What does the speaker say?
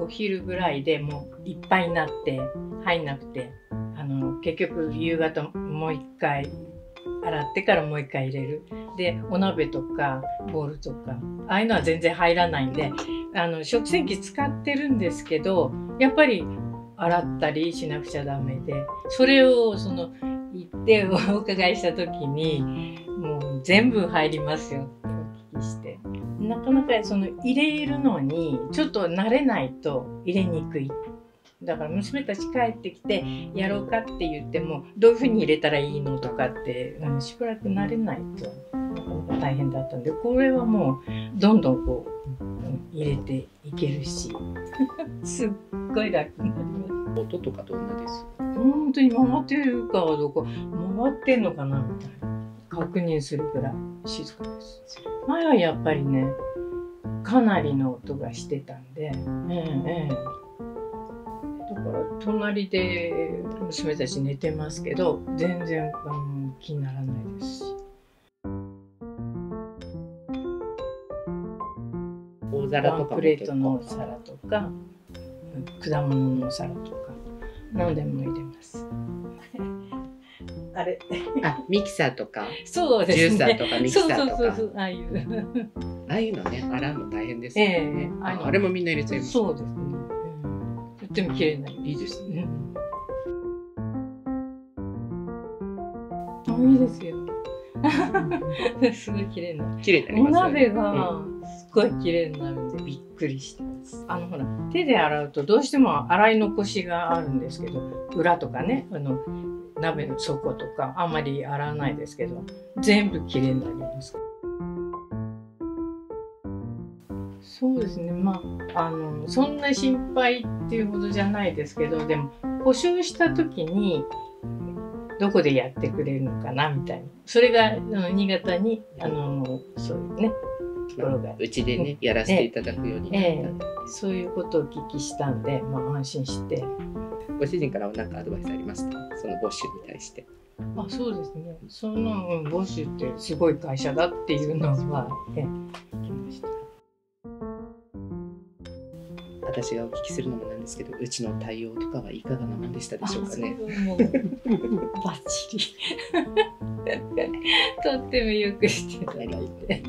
お昼ぐらいでもういっぱいになって入んなくて、結局夕方もう一回洗ってからもう一回入れる。でお鍋とかボウルとかああいうのは全然入らないんで、食洗機使ってるんですけど、やっぱり洗ったりしなくちゃダメで、それを行ってお伺いした時にもう全部入りますよってお聞きして、なかなか入れるのにちょっと慣れないと入れにくい。だから娘たち帰ってきてやろうかって言っても、どういうふうに入れたらいいのとかってしばらく慣れないとなかなか大変だったんで、これはもうどんどんこう入れていけるしすっごい楽になります。音とかどんなです？本当に回ってるかどうか、回ってんのかなみたいな確認するぐらい静かです。前はやっぱりね、かなりの音がしてたんで、だから隣で娘たち寝てますけど、全然気にならないですし。大皿とかもプレートの皿とか果物の皿とか何でも入れます。あれミキサーとかそうですね、ジューサーとかミキサーとか、そうああいうのね、洗うの大変ですよね。あれもみんな入れちゃいます。そうですね、とっても綺麗になります。いいですね。いいですよすごい綺麗になる。綺麗になりますよね。お鍋がすっごい綺麗になるんでびっくりしてます。ほら手で洗うとどうしても洗い残しがあるんですけど、裏とかね、鍋の底とかあんまり洗わないですけど、全部綺麗になります。そうですね、そんな心配っていうほどじゃないですけど、でも故障した時にどこでやってくれるのかなみたいな、それが新潟にそういうねところがうちでね、やらせていただくようになった、そういうことをお聞きしたんで、安心して。ご主人からは何かアドバイスありました？そのボッシュに対して。そうですね、ボッシュってすごい会社だっていうのは聞きました。私がお聞きするのもなんですけど、うちの対応とかはいかがなもんでしたでしょうかね。もうバッチリとってもよくしていただいて